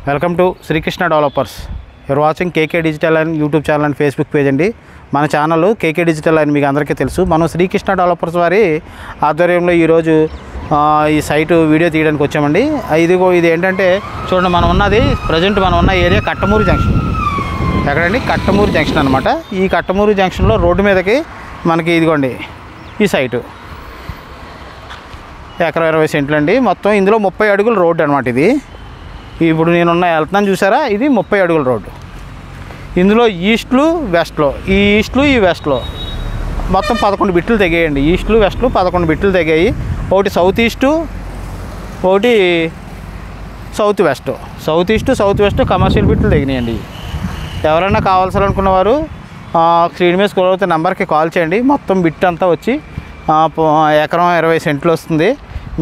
Welcome to Srikrishna developers. You're watching KK digital and YouTube channel and Facebook page అండి. మన channel కేకే digital అని మీకు అందరికీ తెలుసు. మనం శ్రీకృష్ణ డెవలపర్స్ వారి ఆధ్వర్యంలో ఈరోజు ఈ సైటు వీడియో తీయడానికి వచ్చామండి. ఇది ఏంటంటే చూడండి, మనం ఉన్నది ప్రజెంట్ మనం ఉన్న ఏరియా కట్టమూరు జంక్షన్. ఎక్కడండి? కట్టమూరు జంక్షన్ అనమాట. ఈ కట్టమూరు జంక్షన్లో రోడ్డు మీదకి మనకి ఇదిగోండి ఈ సైటు ఎకరం 20 సెంట్లు అండి. మొత్తం ఇందులో 30 అడుగుల రోడ్డు అనమాట. ఇది ఇప్పుడు నేనున్న వెళ్తున్నాను చూసారా, ఇది 30 అడుగుల రోడ్డు. ఇందులో ఈస్ట్లు వెస్ట్లో, ఈ ఈస్ట్లు ఈ వెస్ట్లో మొత్తం 11 బిట్లు తెగాయండి. ఈస్ట్లు వెస్ట్లు 11 బిట్లు తెగాయి. ఒకటి సౌత్ ఈస్టు, ఒకటి south west. South east south west commercial బిట్లు తెగినాయండి. ఎవరైనా కావాల్సాలనుకున్న వారు స్క్రీన్ మీద స్క్రోల్ అవుతున్న నెంబర్కి కాల్ చేయండి. మొత్తం బిట్ అంతా వచ్చి ఎకరం 20 సెంట్లు వస్తుంది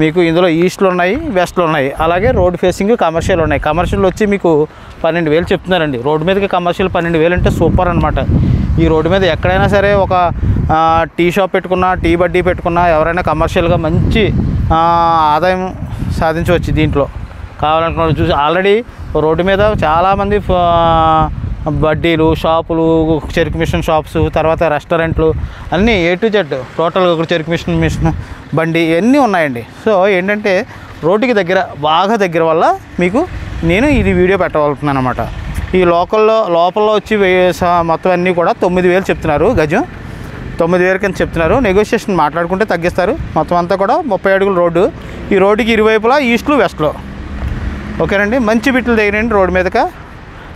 మీకు. ఇందులో ఈస్ట్లు ఉన్నాయి, వెస్ట్లు ఉన్నాయి, అలాగే రోడ్ ఫేసింగ్ కమర్షియల్ ఉన్నాయి. కమర్షియల్ వచ్చి మీకు 12,000 చెప్తున్నారండి. రోడ్డు మీదకి కమర్షియల్ 12,000 అంటే సూపర్ అనమాట. ఈ రోడ్డు మీద ఎక్కడైనా సరే ఒక టీ షాప్ పెట్టుకున్నా, టీ బడ్డీ పెట్టుకున్నా, ఎవరైనా కమర్షియల్గా మంచి ఆదాయం సాధించవచ్చు. దీంట్లో కావాలనుకున్న చూసి ఆల్రెడీ రోడ్డు మీద చాలామంది బడ్డీలు, షాపులు, చెరుకు మిషన్ షాప్స్, తర్వాత రెస్టారెంట్లు అన్నీ A to Z టోటల్గా ఒక చెరుకు మిషన్ బండి ఇవన్నీ ఉన్నాయండి. సో ఏంటంటే రోడ్డుకి దగ్గర, బాగా దగ్గర వల్ల మీకు నేను ఇది వీడియో పెట్టగలుగుతున్నాను అనమాట. ఈ లోపల వచ్చి మొత్తం అన్నీ కూడా 9,000 చెప్తున్నారు గజం. 9,000 కింద చెప్తున్నారు. నెగోషియేషన్ మాట్లాడుకుంటే తగ్గిస్తారు. మొత్తం అంతా కూడా 30 అడుగుల రోడ్డు. ఈ రోడ్డుకి ఇరువైపులా ఈస్ట్లు వెస్ట్లో. ఓకేనండి, మంచి బిట్లు దగ్గరండి రోడ్డు మీదక.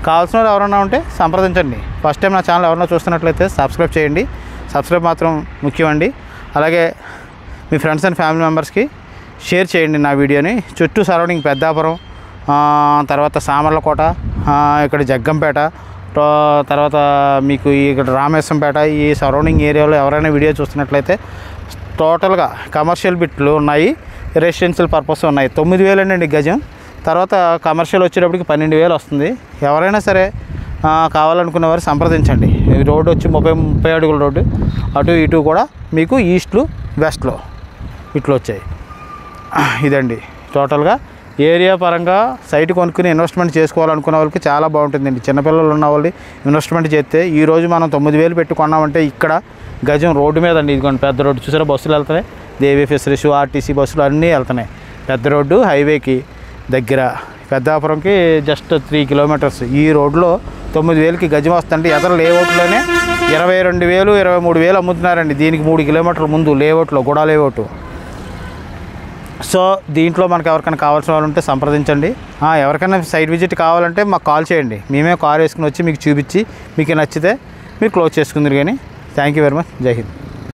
కావాల్సిన వాళ్ళు ఎవరైనా ఉంటే సంప్రదించండి. ఫస్ట్ టైం నా ఛానల్ ఎవరైనా చూస్తున్నట్లయితే సబ్స్క్రైబ్ చేయండి. సబ్స్క్రైబ్ మాత్రం ముఖ్యమండి. అలాగే మీ ఫ్రెండ్స్ అండ్ ఫ్యామిలీ మెంబర్స్కి షేర్ చేయండి నా వీడియోని. చుట్టూ సరౌండింగ్ పెద్దాపురం, తర్వాత సామర్లకోట, ఇక్కడ జగ్గంపేట, తర్వాత మీకు ఇక్కడ రామేశ్వరంపేట, ఈ సరౌండింగ్ ఏరియాలో ఎవరైనా వీడియో చూస్తున్నట్లయితే టోటల్గా కమర్షియల్ బిట్లు ఉన్నాయి, రెసిడెన్షియల్ పర్పస్ ఉన్నాయి. 9,000 అండి గజం. తర్వాత కమర్షియల్ వచ్చేటప్పటికి 12,000 వస్తుంది. ఎవరైనా సరే కావాలనుకున్న వారు సంప్రదించండి. రోడ్డు వచ్చి 30 అడుగుల రోడ్డు. అటు ఇటు కూడా మీకు ఈస్ట్లు వెస్ట్లో ఇట్లు వచ్చాయి. ఇదండి టోటల్గా ఏరియా పరంగా సైట్ కొనుక్కుని ఇన్వెస్ట్మెంట్ చేసుకోవాలనుకున్న వాళ్ళకి చాలా బాగుంటుందండి. చిన్నపిల్లలు ఉన్న వాళ్ళు ఇన్వెస్ట్మెంట్ చేస్తే ఈరోజు మనం 9,000 పెట్టుకున్నామంటే ఇక్కడ గజం రోడ్డు మీద అండి. ఇదిగోండి పెద్ద రోడ్డు చూసారా, బస్సులు వెళ్తున్నాయి, దేవీ ఫెసిలిటీస్, ఆర్టీసీ బస్సులు అన్నీ వెళ్తున్నాయి. పెద్ద రోడ్డు హైవేకి దగ్గర, పెద్దాపురంకి జస్ట్ 3 కిలోమీటర్స్. ఈ రోడ్లో 9,000కి గజం వస్తుందండి. ఎదర లేఅవుట్లోనే 22,000 23,000 అమ్ముతున్నారండి. దీనికి 3 కిలోమీటర్ల ముందు లేఅవుట్లో, గుడా లేఅవుట్. సో దీంట్లో మనకు ఎవరికైనా కావాల్సిన వాళ్ళు ఉంటే సంప్రదించండి. ఎవరికైనా సైట్ విజిట్ కావాలంటే మాకు కాల్ చేయండి. మేమే కార్ వేసుకుని వచ్చి మీకు చూపించి మీకు నచ్చితే మీరు క్లోజ్ చేసుకుందరు. కానీ థ్యాంక్ యూ వెరీ మచ్. జై హింద్.